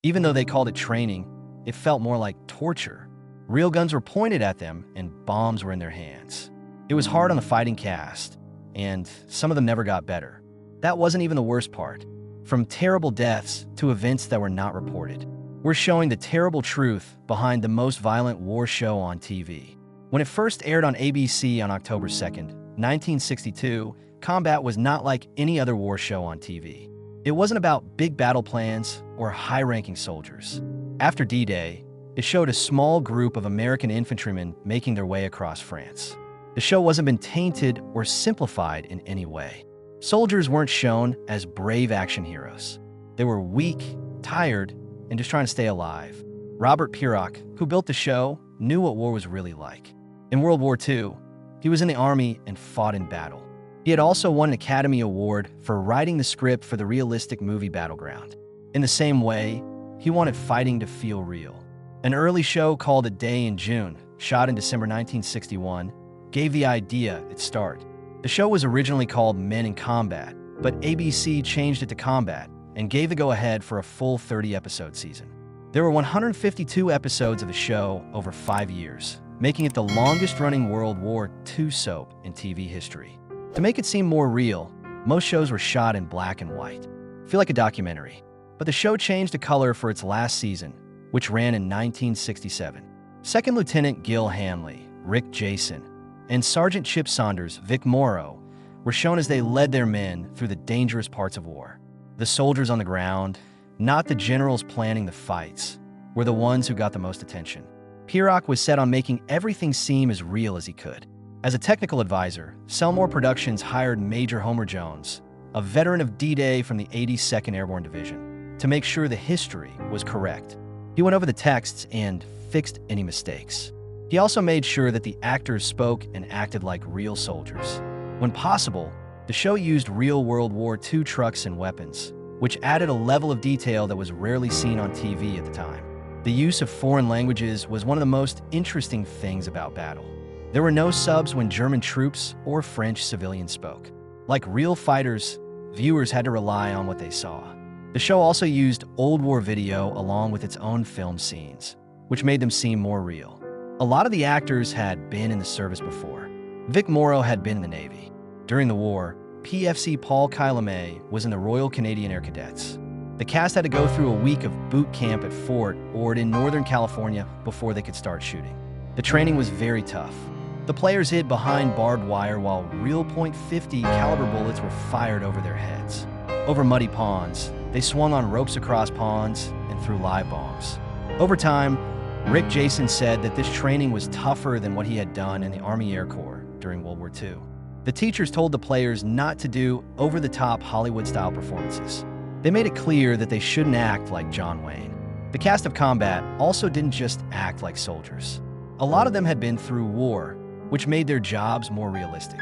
Even though they called it training, it felt more like torture. Real guns were pointed at them and bombs were in their hands. It was hard on the fighting cast, and some of them never got better. That wasn't even the worst part. From terrible deaths to events that were not reported, we're showing the terrible truth behind the most violent war show on TV. When it first aired on ABC on October 2nd, 1962, Combat was not like any other war show on TV. It wasn't about big battle plans or high-ranking soldiers. After D-Day, it showed a small group of American infantrymen making their way across France. The show wasn't been tainted or simplified in any way. Soldiers weren't shown as brave action heroes. They were weak, tired, and just trying to stay alive. Robert Pirock, who built the show, knew what war was really like. In World War II, he was in the army and fought in battle. He had also won an Academy Award for writing the script for the realistic movie Battleground. In the same way, he wanted fighting to feel real. An early show called A Day in June, shot in December 1961, gave the idea its start. The show was originally called Men in Combat, but ABC changed it to Combat and gave the go-ahead for a full 30-episode season. There were 152 episodes of the show over 5 years, making it the longest-running World War II soap in TV history. To make it seem more real, most shows were shot in black and white. Feel like a documentary. But the show changed to color for its last season, which ran in 1967. Second Lieutenant Gil Hanley, Rick Jason, and Sergeant Chip Saunders, Vic Morrow, were shown as they led their men through the dangerous parts of war. The soldiers on the ground, not the generals planning the fights, were the ones who got the most attention. Pirock was set on making everything seem as real as he could. As a technical advisor, Selmore Productions hired Major Homer Jones, a veteran of D-Day from the 82nd Airborne Division, to make sure the history was correct. He went over the texts and fixed any mistakes. He also made sure that the actors spoke and acted like real soldiers. When possible, the show used real World War II trucks and weapons, which added a level of detail that was rarely seen on TV at the time. The use of foreign languages was one of the most interesting things about battle. There were no subs when German troops or French civilians spoke. Like real fighters, viewers had to rely on what they saw. The show also used old war video along with its own film scenes, which made them seem more real. A lot of the actors had been in the service before. Vic Morrow had been in the Navy. During the war, PFC Paul Kilame was in the Royal Canadian Air Cadets. The cast had to go through a week of boot camp at Fort Ord in Northern California before they could start shooting. The training was very tough. The players hid behind barbed wire while real .50 caliber bullets were fired over their heads. Over muddy ponds, they swung on ropes across ponds and threw live bombs. Over time, Rick Jason said that this training was tougher than what he had done in the Army Air Corps during World War II. The teachers told the players not to do over-the-top Hollywood-style performances. They made it clear that they shouldn't act like John Wayne. The cast of Combat also didn't just act like soldiers. A lot of them had been through war, which made their jobs more realistic.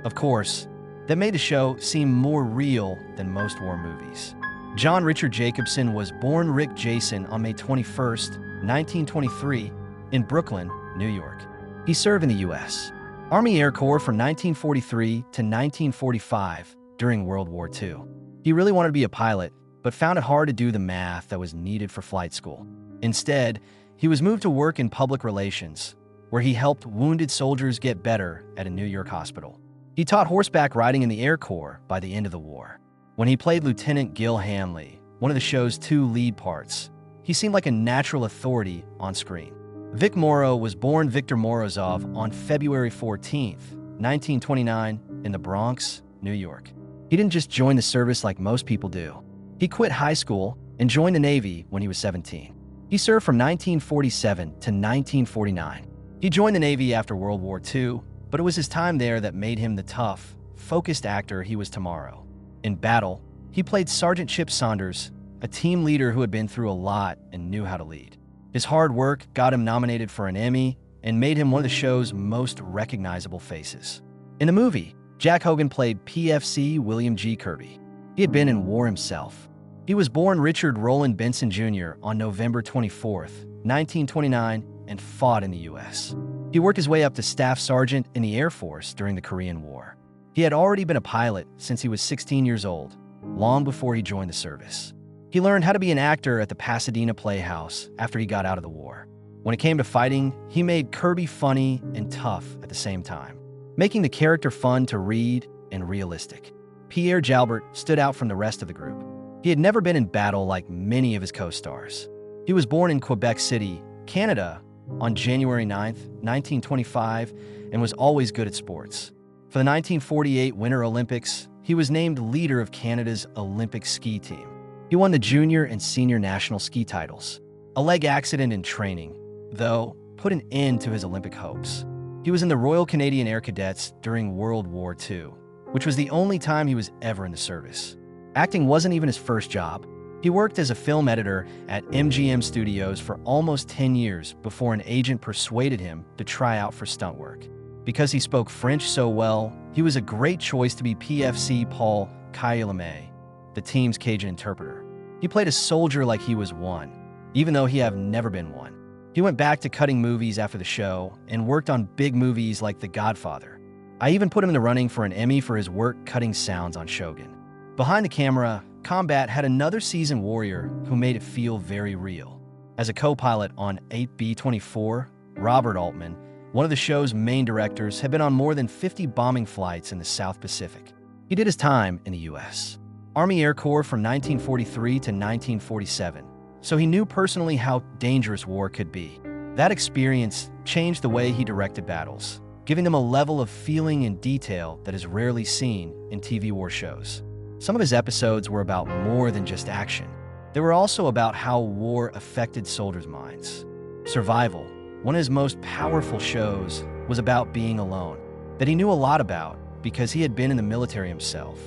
Of course, that made the show seem more real than most war movies. John Richard Jacobson was born Rick Jason on May 21st, 1923, in Brooklyn, New York. He served in the U.S. Army Air Corps from 1943 to 1945 during World War II. He really wanted to be a pilot, but found it hard to do the math that was needed for flight school. Instead, he was moved to work in public relations, where he helped wounded soldiers get better at a New York hospital. He taught horseback riding in the Air Corps by the end of the war. When he played Lieutenant Gil Hanley, one of the show's 2 lead parts, he seemed like a natural authority on screen. Vic Morrow was born Victor Morozov on February 14, 1929, in the Bronx, New York. He didn't just join the service like most people do. He quit high school and joined the Navy when he was 17. He served from 1947 to 1949. He joined the Navy after World War II, but it was his time there that made him the tough, focused actor he was tomorrow. In battle, he played Sergeant Chip Saunders, a team leader who had been through a lot and knew how to lead. His hard work got him nominated for an Emmy and made him one of the show's most recognizable faces. In the movie, Jack Hogan played PFC William G. Kirby. He had been in war himself. He was born Richard Roland Benson Jr. on November 24, 1929, and fought in the U.S. He worked his way up to Staff Sergeant in the Air Force during the Korean War. He had already been a pilot since he was 16 years old, long before he joined the service. He learned how to be an actor at the Pasadena Playhouse after he got out of the war. When it came to fighting, he made Kirby funny and tough at the same time, making the character fun to read and realistic. Pierre Jalbert stood out from the rest of the group. He had never been in battle like many of his co-stars. He was born in Quebec City, Canada, on January 9, 1925, and was always good at sports. For the 1948 Winter Olympics, he was named leader of Canada's Olympic ski team. He won the junior and senior national ski titles. A leg accident in training, though, put an end to his Olympic hopes. He was in the Royal Canadian Air Cadets during World War II, which was the only time he was ever in the service. Acting wasn't even his first job. He worked as a film editor at MGM Studios for almost 10 years before an agent persuaded him to try out for stunt work. Because he spoke French so well, he was a great choice to be PFC Paul Kayalame, the team's Cajun interpreter. He played a soldier like he was one, even though he had never been one. He went back to cutting movies after the show and worked on big movies like The Godfather. I even put him in the running for an Emmy for his work cutting sounds on Shogun. Behind the camera, Combat had another seasoned warrior who made it feel very real. As a co-pilot on 8B-24, Robert Altman, one of the show's main directors, had been on more than 50 bombing flights in the South Pacific. He did his time in the U.S. Army Air Corps from 1943 to 1947, so he knew personally how dangerous war could be. That experience changed the way he directed battles, giving them a level of feeling and detail that is rarely seen in TV war shows. Some of his episodes were about more than just action. They were also about how war affected soldiers' minds. Survival, one of his most powerful shows, was about being alone, that he knew a lot about because he had been in the military himself.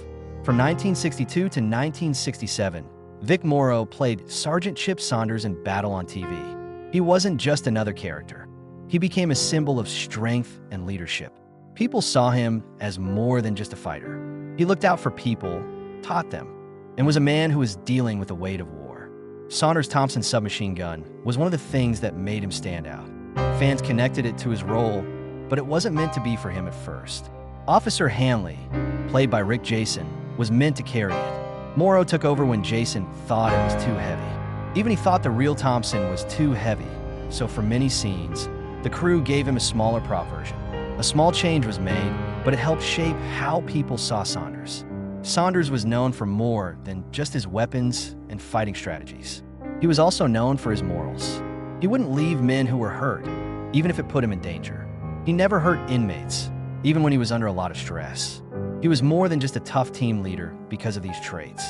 From 1962 to 1967, Vic Morrow played Sergeant Chip Saunders in Battle on TV. He wasn't just another character. He became a symbol of strength and leadership. People saw him as more than just a fighter. He looked out for people, taught them, and was a man who was dealing with the weight of war. Saunders' Thompson submachine gun was one of the things that made him stand out. Fans connected it to his role, but it wasn't meant to be for him at first. Officer Hanley, played by Rick Jason, was meant to carry it. Morrow took over when Jason thought it was too heavy. Even he thought the real Thompson was too heavy, so for many scenes, the crew gave him a smaller prop version. A small change was made, but it helped shape how people saw Saunders. Saunders was known for more than just his weapons and fighting strategies. He was also known for his morals. He wouldn't leave men who were hurt, even if it put him in danger. He never hurt inmates, even when he was under a lot of stress. He was more than just a tough team leader because of these traits.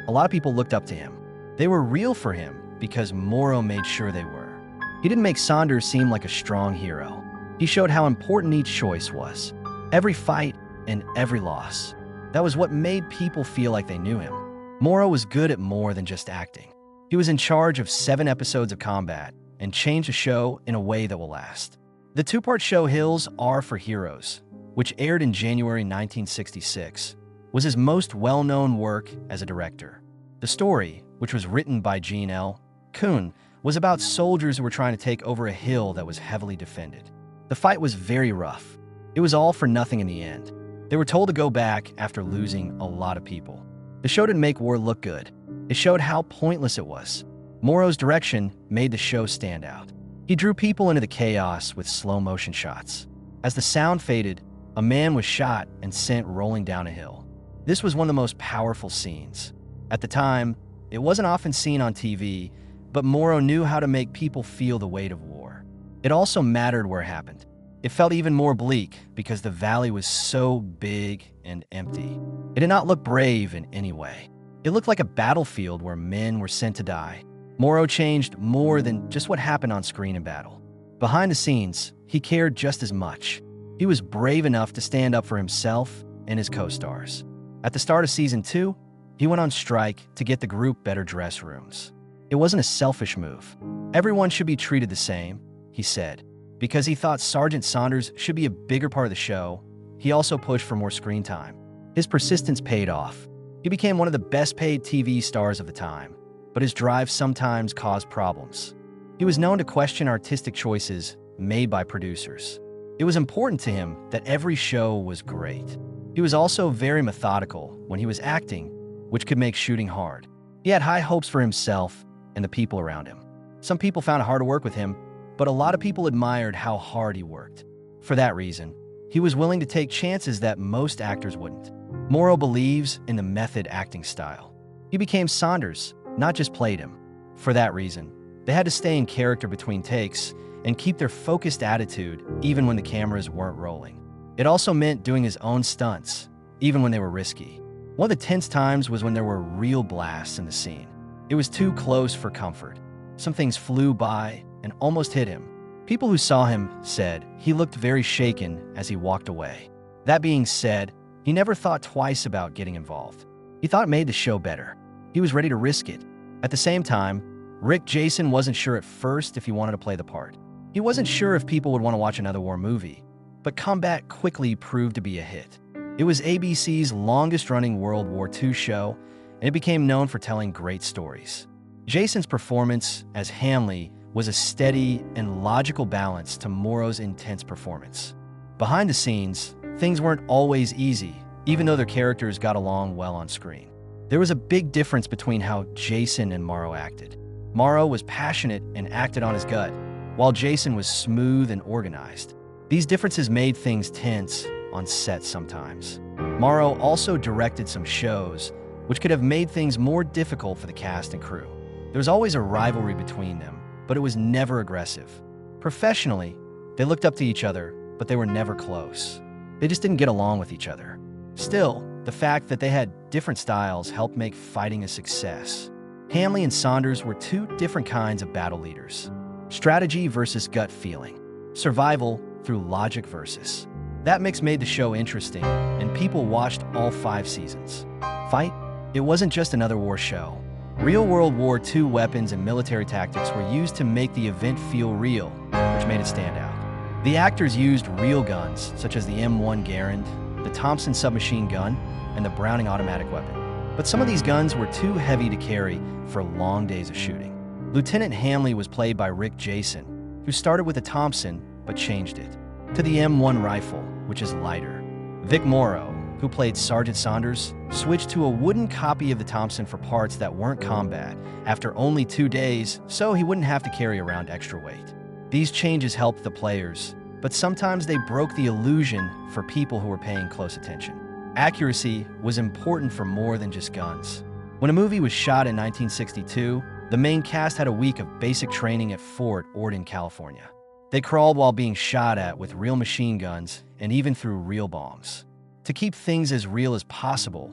A lot of people looked up to him. They were real for him because Morrow made sure they were. He didn't make Saunders seem like a strong hero. He showed how important each choice was. Every fight and every loss. That was what made people feel like they knew him. Morrow was good at more than just acting. He was in charge of 7 episodes of Combat and changed the show in a way that will last. The 2-part show Hills Are for Heroes, which aired in January 1966, was his most well-known work as a director. The story, which was written by Gene L. Kuhn, was about soldiers who were trying to take over a hill that was heavily defended. The fight was very rough. It was all for nothing in the end. They were told to go back after losing a lot of people. The show didn't make war look good. It showed how pointless it was. Morrow's direction made the show stand out. He drew people into the chaos with slow-motion shots. As the sound faded, a man was shot and sent rolling down a hill. This was one of the most powerful scenes. At the time, it wasn't often seen on TV, but Morrow knew how to make people feel the weight of war. It also mattered where it happened. It felt even more bleak because the valley was so big and empty. It did not look brave in any way. It looked like a battlefield where men were sent to die. Morrow changed more than just what happened on screen in battle. Behind the scenes, he cared just as much. He was brave enough to stand up for himself and his co-stars. At the start of Season 2, he went on strike to get the group better dress rooms. It wasn't a selfish move. Everyone should be treated the same, he said. Because he thought Sergeant Saunders should be a bigger part of the show, he also pushed for more screen time. His persistence paid off. He became one of the best-paid TV stars of the time, but his drive sometimes caused problems. He was known to question artistic choices made by producers. It was important to him that every show was great. He was also very methodical when he was acting, which could make shooting hard. He had high hopes for himself and the people around him. Some people found it hard to work with him, but a lot of people admired how hard he worked. For that reason, he was willing to take chances that most actors wouldn't. Morrow believes in the method acting style. He became Saunders, not just played him. For that reason, they had to stay in character between takes and keep their focused attitude even when the cameras weren't rolling. It also meant doing his own stunts, even when they were risky. One of the tense times was when there were real blasts in the scene. It was too close for comfort. Some things flew by and almost hit him. People who saw him said he looked very shaken as he walked away. That being said, he never thought twice about getting involved. He thought it made the show better. He was ready to risk it. At the same time, Rick Jason wasn't sure at first if he wanted to play the part. He wasn't sure if people would want to watch another war movie, but Combat quickly proved to be a hit. It was ABC's longest-running World War II show, and it became known for telling great stories. Jason's performance as Hanley was a steady and logical balance to Morrow's intense performance. Behind the scenes, things weren't always easy, even though their characters got along well on screen. There was a big difference between how Jason and Morrow acted. Morrow was passionate and acted on his gut, while Jason was smooth and organized. These differences made things tense on set sometimes. Morrow also directed some shows, which could have made things more difficult for the cast and crew. There was always a rivalry between them, but it was never aggressive. Professionally, they looked up to each other, but they were never close. They just didn't get along with each other. Still, the fact that they had different styles helped make fighting a success. Hanley and Saunders were two different kinds of battle leaders. Strategy versus gut feeling. Survival through logic versus. That mix made the show interesting, and people watched all 5 seasons. Fight? It wasn't just another war show. Real World War II weapons and military tactics were used to make the event feel real, which made it stand out. The actors used real guns, such as the M1 Garand, the Thompson submachine gun, and the Browning automatic weapon. But some of these guns were too heavy to carry for long days of shooting. Lieutenant Hanley was played by Rick Jason, who started with a Thompson but changed it to the M1 rifle, which is lighter. Vic Morrow, who played Sergeant Saunders, switched to a wooden copy of the Thompson for parts that weren't combat after only 2 days, so he wouldn't have to carry around extra weight. These changes helped the players, but sometimes they broke the illusion for people who were paying close attention. Accuracy was important for more than just guns. When a movie was shot in 1962, the main cast had a week of basic training at Fort Orden, California. They crawled while being shot at with real machine guns and even threw real bombs. To keep things as real as possible,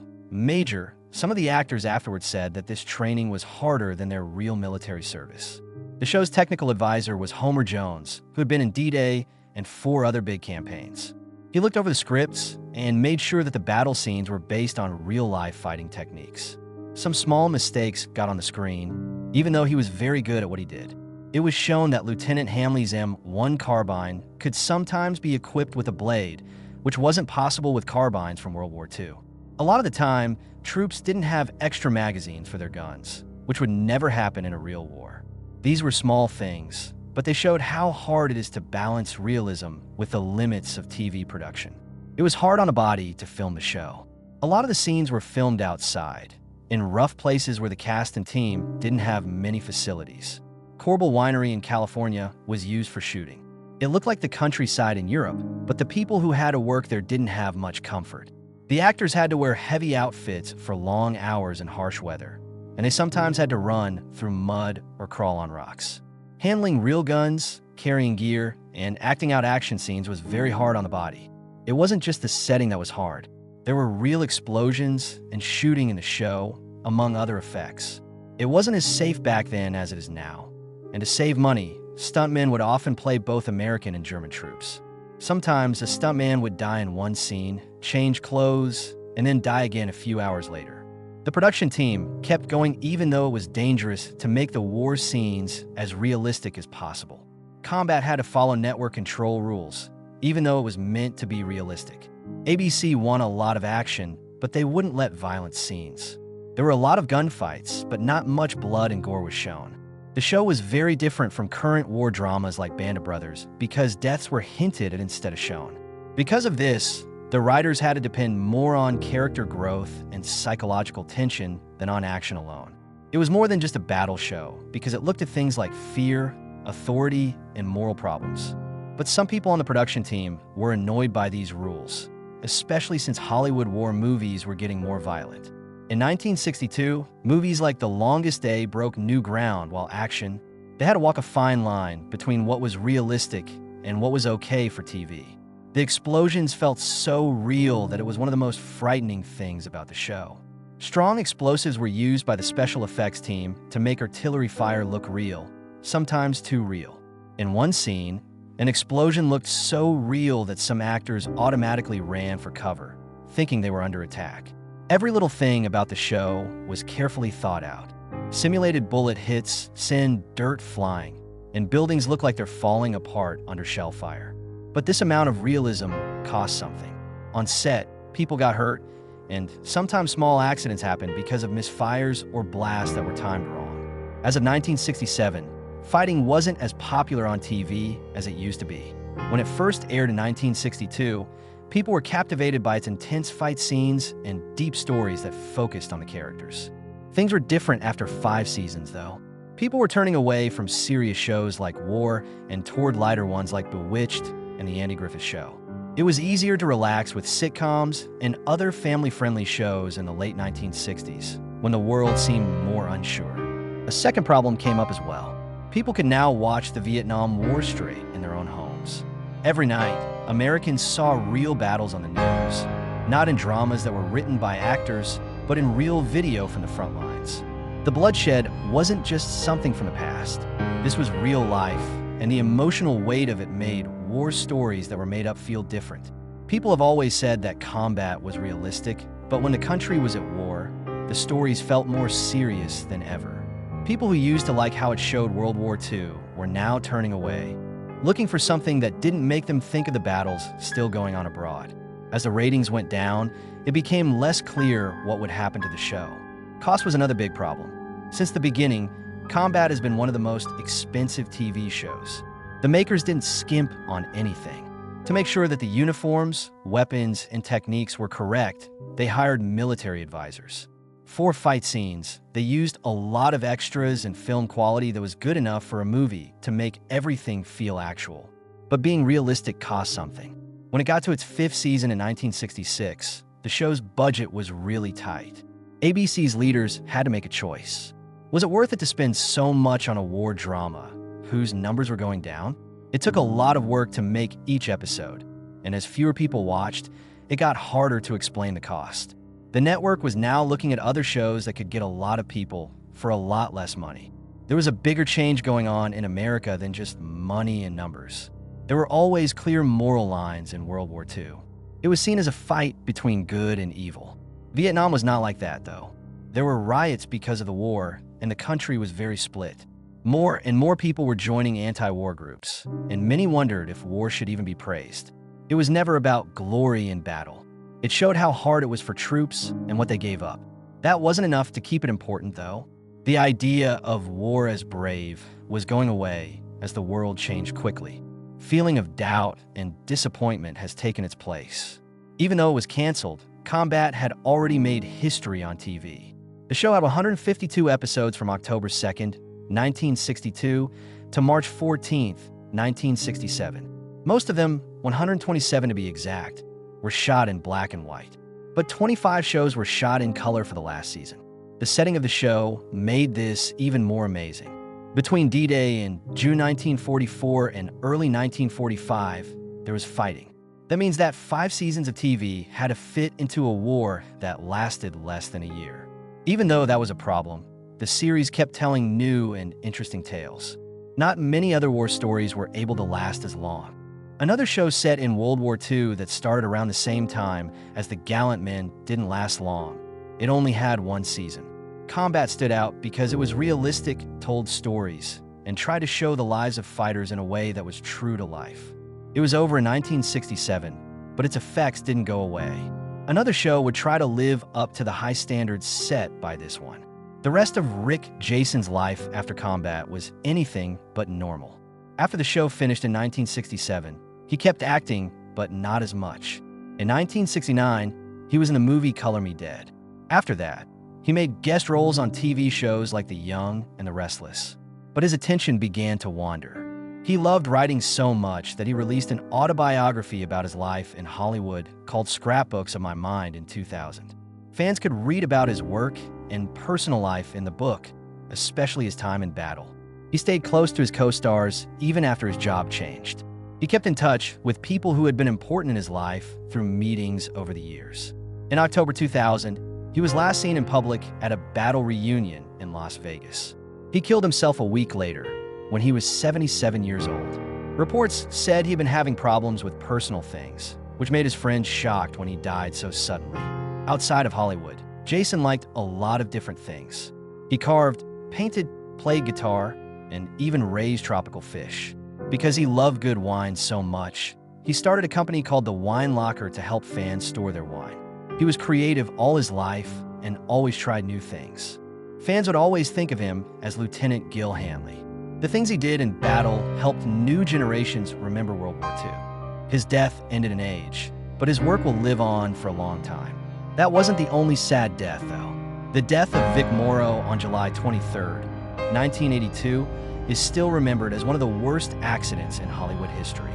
some of the actors afterwards said that this training was harder than their real military service. The show's technical advisor was Homer Jones, who had been in D-Day and 4 other big campaigns. He looked over the scripts and made sure that the battle scenes were based on real-life fighting techniques. Some small mistakes got on the screen, even though he was very good at what he did. It was shown that Lieutenant Hanley's M1 carbine could sometimes be equipped with a blade, which wasn't possible with carbines from World War II. A lot of the time, troops didn't have extra magazines for their guns, which would never happen in a real war. These were small things, but they showed how hard it is to balance realism with the limits of TV production. It was hard on a body to film the show. A lot of the scenes were filmed outside, in rough places where the cast and team didn't have many facilities. Korbel Winery in California was used for shooting. It looked like the countryside in Europe, but the people who had to work there didn't have much comfort. The actors had to wear heavy outfits for long hours in harsh weather, and they sometimes had to run through mud or crawl on rocks. Handling real guns, carrying gear, and acting out action scenes was very hard on the body. It wasn't just the setting that was hard. There were real explosions and shooting in the show, among other effects. It wasn't as safe back then as it is now. And to save money, stuntmen would often play both American and German troops. Sometimes a stuntman would die in one scene, change clothes, and then die again a few hours later. The production team kept going even though it was dangerous to make the war scenes as realistic as possible. Combat had to follow network control rules, even though it was meant to be realistic. ABC won a lot of action, but they wouldn't let violent scenes. There were a lot of gunfights, but not much blood and gore was shown. The show was very different from current war dramas like Band of Brothers because deaths were hinted at instead of shown. Because of this, the writers had to depend more on character growth and psychological tension than on action alone. It was more than just a battle show because it looked at things like fear, authority, and moral problems. But some people on the production team were annoyed by these rules, especially since Hollywood war movies were getting more violent. In 1962, movies like The Longest Day broke new ground while action. They had to walk a fine line between what was realistic and what was okay for TV. The explosions felt so real that it was one of the most frightening things about the show. Strong explosives were used by the special effects team to make artillery fire look real, sometimes too real. In one scene, an explosion looked so real that some actors automatically ran for cover, thinking they were under attack. Every little thing about the show was carefully thought out. Simulated bullet hits send dirt flying, and buildings look like they're falling apart under shell fire. But this amount of realism cost something. On set, people got hurt, and sometimes small accidents happened because of misfires or blasts that were timed wrong. As of 1967, fighting wasn't as popular on TV as it used to be. When it first aired in 1962, people were captivated by its intense fight scenes and deep stories that focused on the characters. Things were different after 5 seasons, though. People were turning away from serious shows like War and toward lighter ones like Bewitched and The Andy Griffith Show. It was easier to relax with sitcoms and other family-friendly shows in the late 1960s, when the world seemed more unsure. A second problem came up as well. People could now watch the Vietnam War straight in their own homes. Every night, Americans saw real battles on the news, not in dramas that were written by actors, but in real video from the front lines. The bloodshed wasn't just something from the past. This was real life, and the emotional weight of it made war stories that were made up feel different. People have always said that combat was realistic, but when the country was at war, the stories felt more serious than ever. People who used to like how it showed World War II were now turning away, looking for something that didn't make them think of the battles still going on abroad. As the ratings went down, it became less clear what would happen to the show. Cost was another big problem. Since the beginning, combat has been one of the most expensive TV shows. The makers didn't skimp on anything. To make sure that the uniforms, weapons, and techniques were correct, they hired military advisors. For fight scenes, they used a lot of extras and film quality that was good enough for a movie to make everything feel actual. But being realistic cost something. When it got to its 5th season in 1966, the show's budget was really tight. ABC's leaders had to make a choice. Was it worth it to spend so much on a war drama whose numbers were going down? It took a lot of work to make each episode, and as fewer people watched, it got harder to explain the cost. The network was now looking at other shows that could get a lot of people for a lot less money. There was a bigger change going on in America than just money and numbers. There were always clear moral lines in World War II. It was seen as a fight between good and evil. Vietnam was not like that, though. There were riots because of the war, and the country was very split. More and more people were joining anti-war groups, and many wondered if war should even be praised. It was never about glory in battle. It showed how hard it was for troops and what they gave up. That wasn't enough to keep it important, though. The idea of war as brave was going away as the world changed quickly. Feeling of doubt and disappointment has taken its place. Even though it was canceled, combat had already made history on TV. The show had 152 episodes from October 2nd, 1962 to March 14th, 1967. Most of them, 127 to be exact, were shot in black and white. But 25 shows were shot in color for the last season. The setting of the show made this even more amazing. Between D-Day in June 1944 and early 1945, there was fighting. That means that 5 seasons of TV had to fit into a war that lasted less than a year. Even though that was a problem, the series kept telling new and interesting tales. Not many other war stories were able to last as long. Another show set in World War II that started around the same time as The Gallant Men didn't last long. It only had 1 season. Combat stood out because it was realistic, told stories, and tried to show the lives of fighters in a way that was true to life. It was over in 1967, but its effects didn't go away. Another show would try to live up to the high standards set by this one. The rest of Rick Jason's life after combat was anything but normal. After the show finished in 1967, he kept acting, but not as much. In 1969, he was in the movie Color Me Dead. After that, He made guest roles on TV shows like The Young and The Restless, but his attention began to wander. He loved writing so much that he released an autobiography about his life in Hollywood called Scrapbooks of My Mind in 2000. Fans could read about his work and personal life in the book, especially his time in battle. He stayed close to his co-stars even after his job changed. He kept in touch with people who had been important in his life through meetings over the years. In October 2000, he was last seen in public at a battle reunion in Las Vegas. He killed himself a week later, when he was 77 years old. Reports said he'd been having problems with personal things, which made his friends shocked when he died so suddenly. Outside of Hollywood, Jason liked a lot of different things. He carved, painted, played guitar, and even raised tropical fish. Because he loved good wine so much, he started a company called the Wine Locker to help fans store their wine. He was creative all his life and always tried new things. Fans would always think of him as Lieutenant Gil Hanley. The things he did in battle helped new generations remember World War II. His death ended an age, but his work will live on for a long time. That wasn't the only sad death, though. The death of Vic Morrow on July 23, 1982, is still remembered as one of the worst accidents in Hollywood history.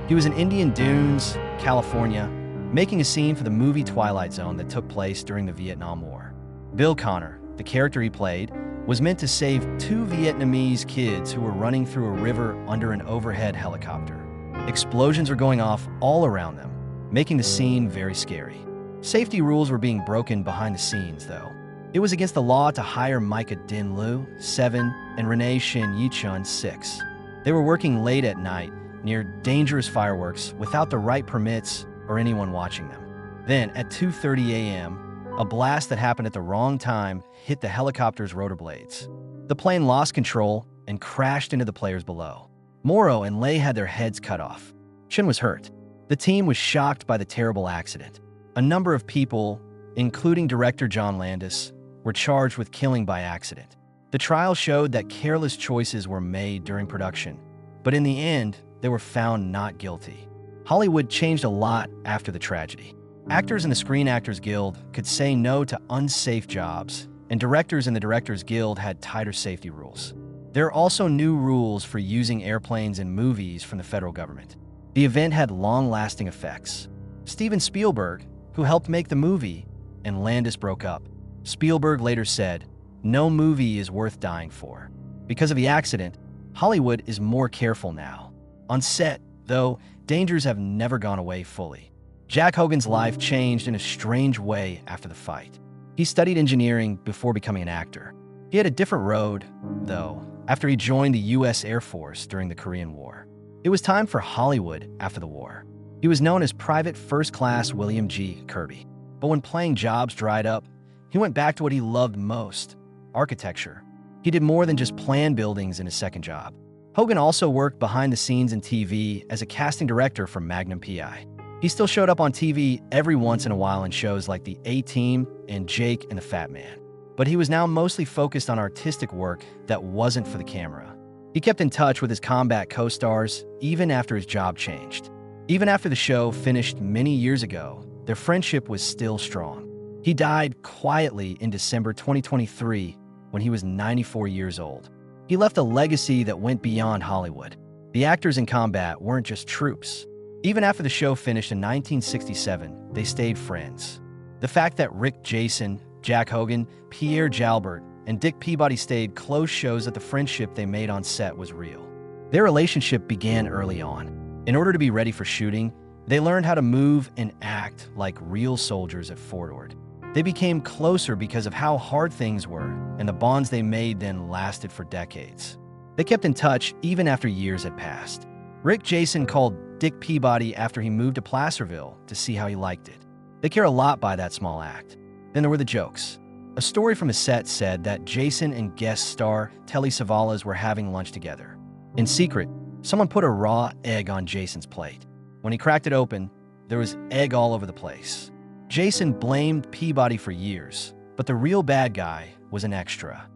He was in Indian Dunes, California, making a scene for the movie Twilight Zone that took place during the Vietnam War. Bill Connor, the character he played, was meant to save two Vietnamese kids who were running through a river under an overhead helicopter. Explosions were going off all around them, making the scene very scary. Safety rules were being broken behind the scenes, though. It was against the law to hire Micah Din Lu, 7, and Renee Shin Yichun, 6. They were working late at night near dangerous fireworks without the right permits or anyone watching them. Then, at 2:30 a.m., a blast that happened at the wrong time hit the helicopter's rotor blades. The plane lost control and crashed into the players below. Morrow and Lay had their heads cut off. Shin was hurt. The team was shocked by the terrible accident. A number of people, including director John Landis, were charged with killing by accident. The trial showed that careless choices were made during production, but in the end, they were found not guilty. Hollywood changed a lot after the tragedy. Actors in the Screen Actors Guild could say no to unsafe jobs, and directors in the Directors Guild had tighter safety rules. There are also new rules for using airplanes in movies from the federal government. The event had long-lasting effects. Steven Spielberg, who helped make the movie, and Landis broke up. Spielberg later said, "No movie is worth dying for." Because of the accident, Hollywood is more careful now. On set, though, dangers have never gone away fully. Jack Hogan's life changed in a strange way after the fight. He studied engineering before becoming an actor. He had a different road, though, after he joined the U.S. Air Force during the Korean War. It was time for Hollywood after the war. He was known as Private First Class William G. Kirby. But when playing jobs dried up, he went back to what he loved most, architecture. He did more than just plan buildings in his second job. Hogan also worked behind the scenes in TV as a casting director for Magnum P.I. He still showed up on TV every once in a while in shows like The A-Team and Jake and the Fat Man. But he was now mostly focused on artistic work that wasn't for the camera. He kept in touch with his combat co-stars even after his job changed. Even after the show finished many years ago, their friendship was still strong. He died quietly in December 2023 when he was 94 years old. He left a legacy that went beyond Hollywood. The actors in combat weren't just troops. Even after the show finished in 1967, they stayed friends. The fact that Rick Jason, Jack Hogan, Pierre Jalbert, and Dick Peabody stayed close shows that the friendship they made on set was real. Their relationship began early on. In order to be ready for shooting, they learned how to move and act like real soldiers at Fort Ord. They became closer because of how hard things were, and the bonds they made then lasted for decades. They kept in touch even after years had passed. Rick Jason called Dick Peabody after he moved to Placerville to see how he liked it. They care a lot by that small act. Then there were the jokes. A story from a set said that Jason and guest star Telly Savalas were having lunch together. In secret, someone put a raw egg on Jason's plate. When he cracked it open, there was egg all over the place. Jason blamed Peabody for years, but the real bad guy was an extra.